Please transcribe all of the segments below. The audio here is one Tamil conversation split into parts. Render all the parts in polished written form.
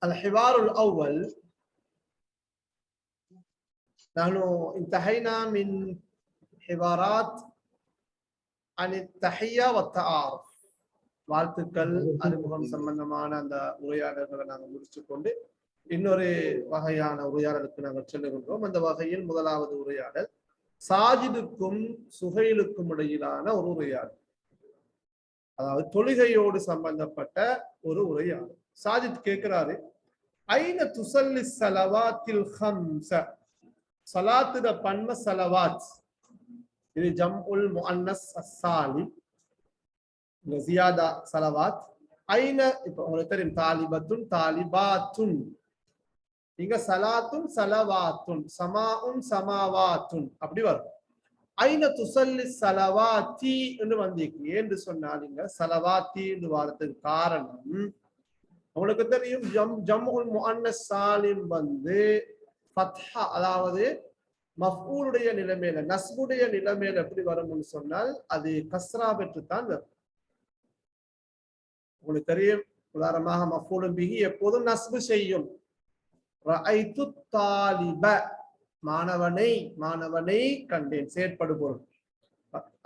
الحوار الأول نحن انتهينا من حوارات عن التحية والتعارف. வாழ்த்துக்கள் அறிமுகம் சம்பந்தமான அந்த உரையாடல்களை நாங்கள் முடிச்சுக்கொண்டு இன்னொரு வகையான உரையாடலுக்கு நாங்கள் செல்லுகின்றோம். அந்த வகையில் முதலாவது உரையாடல் சாஜிதுக்கும் சுஹைலுக்கும் இடையிலான ஒரு உரையாடல், அதாவது தொழுகையோடு சம்பந்தப்பட்ட ஒரு உரையாடல். சாஜித் கேட்கிறாரு, ஐன துசல்லி ஸலவாத்தில் ஹம்ஸ, ஸலாத்துல பன்ம ஸலவாத், இது ஜம்உல் முஅன்னஸ் அஸ்ஸாலிம், இந்த ஜியாதா ஸலவாத். ஐன இப்ப உங்களுக்கு தெரியும், தாலிபத்துன் தாலிபாத்துன், இங்க சலாத்துன் சலவாத்துன், சமாஉன் சமாவாத்துன் அப்படி வரும். ஐன துசல்லி ஸலவாத்தி என்று வந்திருக்கு. என்று சொன்னால் இங்க ஸலவாத்தி என்று வாரத்துக்கு காரணம் உங்களுக்கு தெரியும், ஜம்உல் முஅன்னஸ் சாலிம் வந்து ஃபத்ஹா, அதாவது மஃஊலுடைய நிலைமையில நஸ்புடைய நிலைமையில எப்படி வரும்னு சொன்னால் அது கஸ்ரா பெற்றுத்தான் வரும். உங்களுக்கு தெரியும், உதாரணமாக மஃஊலுன் பிஹி எப்போதும் நஸ்பு செய்யும். ரஅய்து தாலிப, மாணவனை மாணவனை கண்டேன், செயற்படு பொருள்.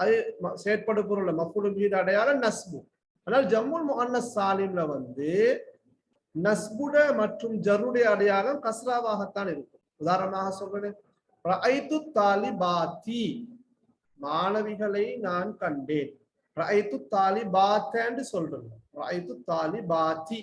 அது செயற்படு பொருள் மஃஊலுன் பிஹி அடையாளம் நஸ்பு. ஆனால் ஜம்முல் முஅன்னஸ் சாலிம்ல வந்து நஸ்புட மற்றும் ஜர்ருடைய அடையாளம் கஸ்ராவாகத்தான் இருக்கும். உதாரணமாக சொல்றேன், ரஅய்து தாலிபாத்தி, மாணவிகளை நான் கண்டேன். ரஅய்து தாலிபாத்தன்னு சொல்றேன், ரஅய்து தாலிபாத்தி.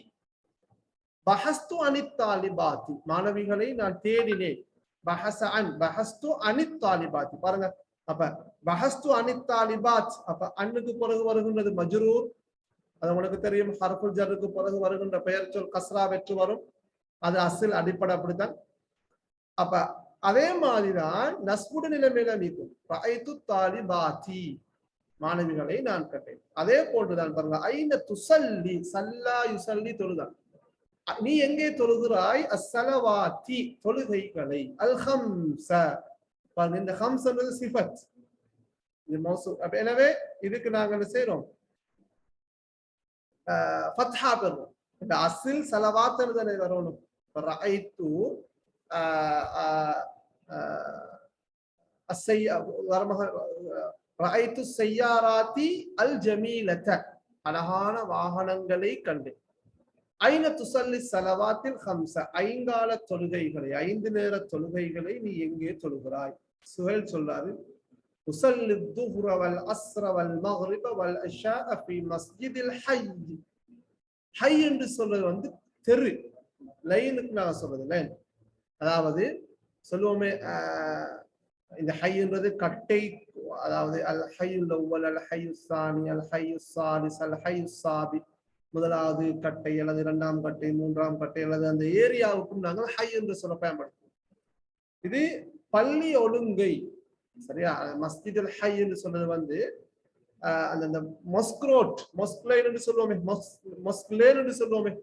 பஹஸ்து அனித் தாலிபாத்தி, மாணவிகளை நான் தேடினேன். பஹஸ்து அனித் தாலிபாத்தி, பாருங்க. அப்ப பஹஸ்து அனித் தாலிபாத், அப்ப அன்னுக்கு பிறகு வருகின்றது மஜ்ரூர். அது உங்களுக்கு தெரியும், ஹர்ஃபுல் ஜர்ருக்கு பிறகு வருகின்ற பெயர் சொல் கஸ்ரா வெற்று வரும். அது அசில் அடிப்படை அப்படித்தான். அப்ப அதே மாதிரிதான் நஸ்புட நிலைமையில நீக்கும். ரஅய்து தாலிபாத்தி, மாணவிகளை நான் கண்டேன். அதே போன்றுதான் பாருங்க, ஐன துசல்லி, சல்லா யுசல்லி தொழுதான், நீ எங்கே தொழுகிறாய்? அஸ்ஸலவாத்தி, தொழுகைகளை. அல் ஹம்ஸ, பாருங்க இந்த ஹம்ஸ் என்பது சிஃபத், இது மௌசூப். எனவே இதுக்கு நாங்க என்ன செய்யறோம்? ஃபத்ஹா பெறுவோம். இந்த அசில் ஸலவாத் தானே வரணும். ரஅய்து ரஅய்து ஸய்யாராத்தி அல் ஜமீலத, அழகான வாகனங்களை கண்டேன். ஐன துசல்லி ஸலவாத்தில் ஹம்ஸ, ஐங்கால தொழுகைகளை, 5 நேர தொழுகைகளை நீ எங்கே தொழுகிறாய்? சுஹைல் சொல்றாரு, உஸல்லி ظுஹ்ர வல் அஸ்ர வல் மக்ரிப வல் இஷாஅ ஃபீ மஸ்ஜிதில் ஹய். ஹய் என்று சொல்றது வந்து தெரு, லைனுக்கு நான் சொல்றது லைன். அதாவது சொல்லுவோமே, இந்த ஹைன்றது கட்டை, அதாவது அல் ஹய்யுல் அவ்வல், அல் ஹய்யுஸ் ஸானி, அல் ஹய்யுஸ் ஸாலிஸ், அல் ஹய்யுஸ் ஸாபி, முதலாவது கட்டை அல்லது 2ஆம் கட்டை 3ஆம் கட்டை அல்லது அந்த ஏரியாவுக்கும் நாங்கள் ஹை என்று சொல்ல பயன்படுத்துவோம். இது பள்ளி ஒழுங்கை, சரியா? மஸ்ஜிதுல் ஹை என்று சொல்றது வந்து அந்த மொஸ்க்ரோட், மொஸ்க்லைன் என்று சொல்லுவோமே, மொஸ்க்லேன் என்று சொல்லுவோமே,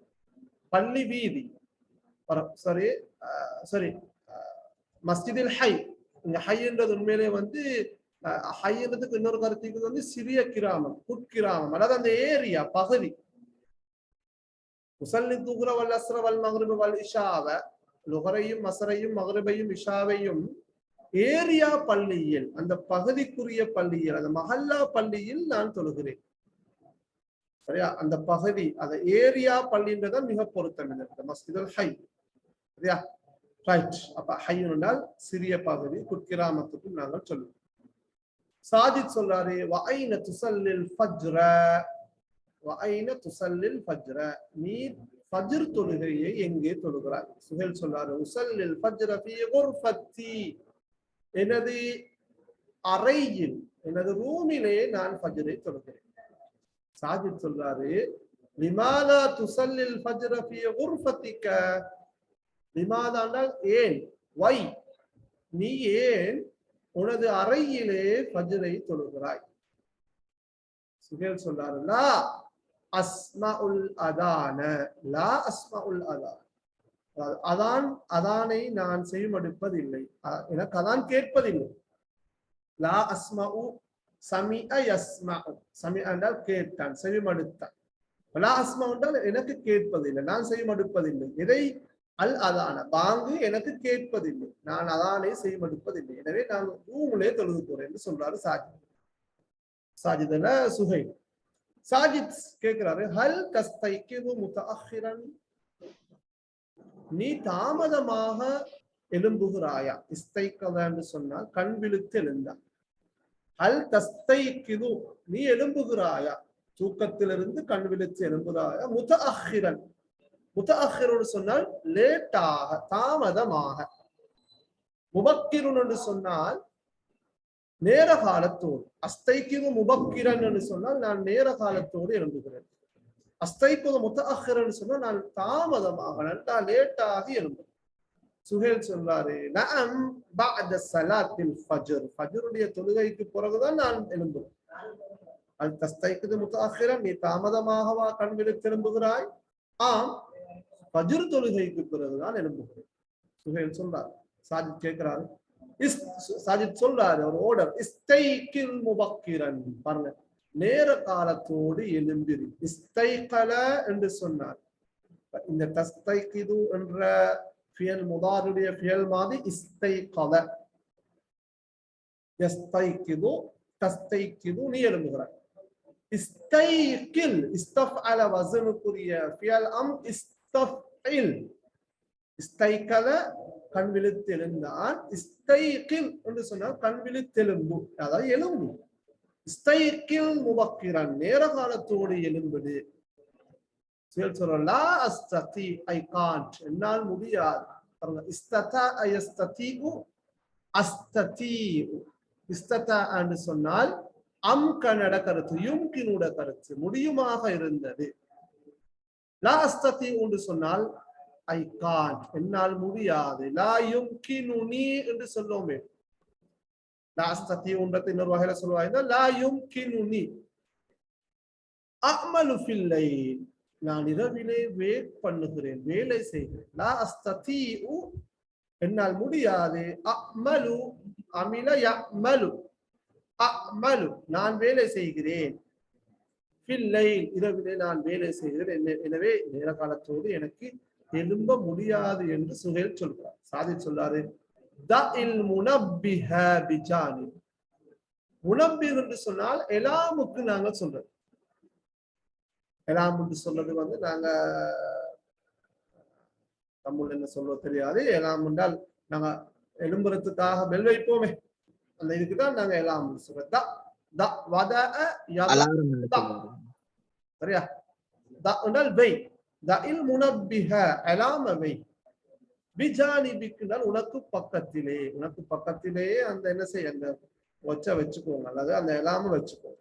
பள்ளி வீதி. சரி சரி, மஸ்ஜிதுல் ஹை. இங்க ஹைன்றது உண்மையிலே வந்து ஹைன்றதுக்கு இன்னொரு கருத்துக்கு வந்து சிறிய கிராமம், குட்கிராமம், அதாவது அந்த ஏரியா பகுதி. உஸல்லி ظுஹ்ர வல் அஸ்ர வல் மக்ரிப வல் இஷாவ, லுஹரையும் அஸ்ரையும் மக்ரிபையும் இஷாவையும் ஏரியா பள்ளியில், அந்த பகுதிக்குரிய பள்ளியில், அந்த மஹல்லா பள்ளியில் நான் தொழுகிறேன். சரியா? அந்த பகுதி, அந்த ஏரியா பள்ளின்றத மிக பொருத்தம் இந்த மஸ்ஜிதுல் ஹை. சரியா? ரைட். அப்ப ஹையுனால் சிறிய பகுதி, குட்கிராமத்துக்கும் நாங்கள் சொல்லுவோம். சாஜித் சொல்றாரு, வஐன துஸல்லில் ஃபஜ்ர, வஐன துஸல்லில் ஃபஜ்ர, நீ ஃபஜ்ர் தொழுகையை எங்கே தொழுகிறாய்? சுஹைல் சொல்றாரு, உஸல்லில் ஃபஜ்ர ஃபீ குர்ஃபத்தி, எனது அறையில், எனது ரூமிலே நான் ஃபஜ்ரை தொழுகிறேன். சாஜித் சொல்றாரு, லிமாலா துஸல்லில் ஃபஜ்ர ஃபீ குர்ஃபத்திக, லிமாதானால் ஏன், வை, நீ ஏன் உனது அறையிலே ஃபஜ்ரை தொழுகிறாய்? சுஹைல் சொல்றாரு, லா அஸ்மஉல் அதான, லா அஸ்மஉல் அதான், அதான் அதானை நான் செவிமடுப்பதில்லை, எனக்கு அதான் கேட்பதில்லை. லா அஸ்மஉ, சமிஅ யஸ்மஉ, சமிஅ என்றால் கேட்டான், செவிமடுத்தான். லா அஸ்மா என்றால் எனக்கு கேட்பதில்லை, நான் செய்மடுப்பதில்லை. எதை? அல் அதான பாங்கு எனக்கு கேட்பதில்லை, நான் அதானே செய்மடுப்பதில்லை. எனவே நான் ரூமுலே தொழுது போறேன் என்று சொல்றாரு சாஜித். சாஜித்ல சுஹைல். சாஜித் கேட்கிறாரு, ஹல் தஸ்தைகிது முத்தஅஹிரன், நீ தாமதமாக எழும்புகிறாயா? இஸ்தைகத என்று சொன்னால் கண் விழித்து எழுந்தான். ஹல் தஸ்தைகிது, நீ எழும்புகிறாயா? தூக்கத்திலிருந்து கண் விழித்து எழும்புகிறாயா? முத்தஅஹிரன், முத்தஅஹிருன்னு சொன்னால் லேட்டாக, தாமதமாக. முபக்கிருன் என்று சொன்னால் நேர காலத்தோடு. அஸ்தைகிது முபக்கிரன் என்று சொன்னால் நான் நேர காலத்தோடு எழும்புகிறேன். அஸ்தைகிது முத்தஅஹிரன் சொன்னால் நான் தாமதமாக, நல்லா லேட்டாக எழும்புகிறேன். சுஹேல் சொல்றாரு, நஅம் பஅத ஸலாத்தில் ஃபஜ்ர், ஃபஜ்ருடைய தொழுகைக்கு பிறகுதான் நான் எழும்புகிறேன். அல் தஸ்தைகிது முத்தஅஹிரன், நீ தாமதமாகவா கண் விழித்து எழும்புகிறாய்? ஆம், ஃபஜ்ர் தொழுகைக்கு பிறகுதான் எழும்புகிறேன். சுஹேல் சொல்றாரு. சாஜித் கேட்கிறாரு, சாஜித் சொல்றாரு ஒரு ஆர்டர், இஸ்தைகில் முபக்கிரன், பாருங்க, நேர காலத்தோடு எழும்பிரு. இஸ்தைகல என்று சொன்னார். இந்த தஸ்தைகிது என்ற ஃபியல் முதாருடைய ஃபியல் மாதிரி இஸ்தைகல. யஸ்தைகிது தஸ்தைகிது, நீ எழும்புகிறாய். இஸ்தைகில் இஸ்தஃஅல வஸனுக்குரிய ஃபியல் அம் இஸ்தஃஇல். இஸ்தைகல கண் விழித்து எழுந்தான். இஸ்தைகில் என்று சொன்னால் கண் விழித்து எலும்பு, அதாவது எலும்பு. இஸ்தைகில் முபக்கிரன், நேர காலத்தோடு எழும்புது. லா அஸ்ததி, ஐ காண்ட், என்னால் முடியாது. இஸ்ததா யஸ்ததீஉ, அஸ்ததீஉ. இஸ்ததா என்று சொன்னால் அம்கனட கருத்து, யும்கினுட கருத்து, முடியுமாக இருந்தது. லா அஸ்ததி என்று சொன்னால் ஐ காண்ட், என்னால் முடியாது. லா யும்கினுனி என்று சொல்லுவோமே. லா அஸ்ததி என்றது இன்னொரு வகையில சொல்லுவாங்க, லா யும்கினுனி. அஅமலு ஃபில் லைல், நான் இரவிலே வேக் பண்ணுகிறேன், வேலை செய்கிறேன். லா அஸ்ததீஉ, என்னால் முடியாது. அஅமலு, அமில யஅமலு, அஅமலு, நான் வேலை செய்கிறேன். ஃபில் லைல், இரவிலே நான் வேலை செய்கிறேன். எனவே நேர காலத்தோடு எனக்கு எழும்ப முடியாது என்று சுஹேல் சொல்றார். சாதித் சொல்றாரு, தஇல் முனப்பிஹ பிஜானி. முனப்பிஹ் என்று சொன்னால் எலாமுக்கு நாங்க சொல்றது. எலாம் என்று சொல்றது வந்து நாங்க தமிழ் என்ன சொல்றது தெரியாது. எலாம் என்றால் நாங்க எழும்புறதுக்காக பெல் வைப்போமே, அந்த இதுக்குதான் நாங்க எலாம் சொல்றோம். த வத சரியா? த என்றால் வை. தஇல் முனப்பிஹ, எலாம வை. பிஜானிபிக்குனால் உனக்கு பக்கத்திலே, உனக்கு பக்கத்திலே அந்த என்ன செய்ய, அந்த ஒச்ச வச்சுக்கோங்க, அல்லது அந்த எலாம வச்சுக்கோங்க.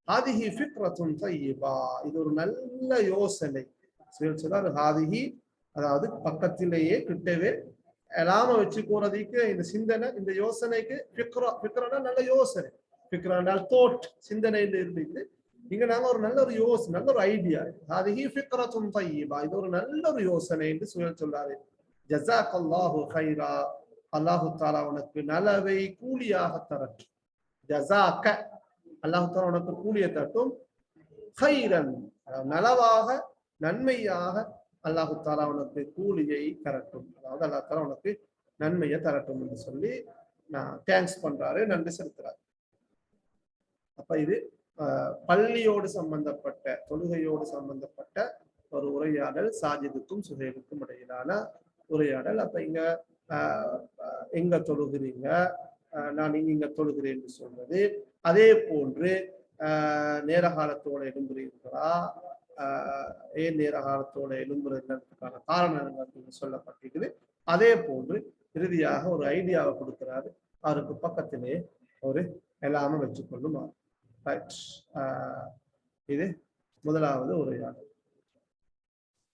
ஹாதிஹி ஃபிக்ரத்துன் தய்யிபா, இது ஒரு நல்ல யோசனை. சொல்றாரு ஹாதிஹி, அதாவது பக்கத்திலேயே கிட்டவே எலாம வச்சுக்கோறதுக்கு இந்த சிந்தனை, இந்த யோசனைக்கு ஃபிக்ரா. ஃபிக்ரானா நல்ல யோசனை. ஃபிக்ரானால் தோட், சிந்தனையில இருந்துட்டு இங்க நாங்க ஒரு நல்ல ஒரு யோசனை, நல்ல ஒரு ஐடியா. ஹாதிஹி ஃபிக்ரத்துன் தய்யிபா, இது ஒரு நல்ல ஒரு யோசனை என்று சொல்றாரு. ஜஸாக்கல்லாஹு கைரா, அல்லாஹு தஆலா உனக்கு நலவை கூலியாக தரட்டும். ஜஸாக்க, அல்லாஹு தஆலா உனக்கு கூலியை தரட்டும். கைரன், நலவாக, நன்மையாக அல்லாஹு தஆலா உனக்கு கூலியை தரட்டும். அதாவது அல்லாஹ் தஆலா உனக்கு நன்மையை தரட்டும் என்று சொல்லி நான் தேங்க்ஸ் பண்றாரு, நன்றி செலுத்துறாரு. அப்ப இது பள்ளியோடு சம்பந்தப்பட்ட, தொழுகையோடு சம்பந்தப்பட்ட ஒரு உரையாடல், சாஜிதுக்கும் சுஹேலுக்கும் இடையிலான உரையாடல். அப்ப இங்க எங்க தொழுகிறீங்க, நான் இங்க தொழுகிறேன் என்று சொல்றது. அதே போன்று நேர காலத்தோட எழும்புறீர்களா, ஏன் நேர காலத்தோட எழும்புறதுக்கான காரணங்கள் சொல்லப்பட்டிருக்குது. அதே போன்று இறுதியாக ஒரு ஐடியாவை கொடுக்கிறாரு, அவருக்கு பக்கத்திலே ஒரு எல்லாமே வச்சுக்கொள்ளும். இது முதலாவது உரையாடல்.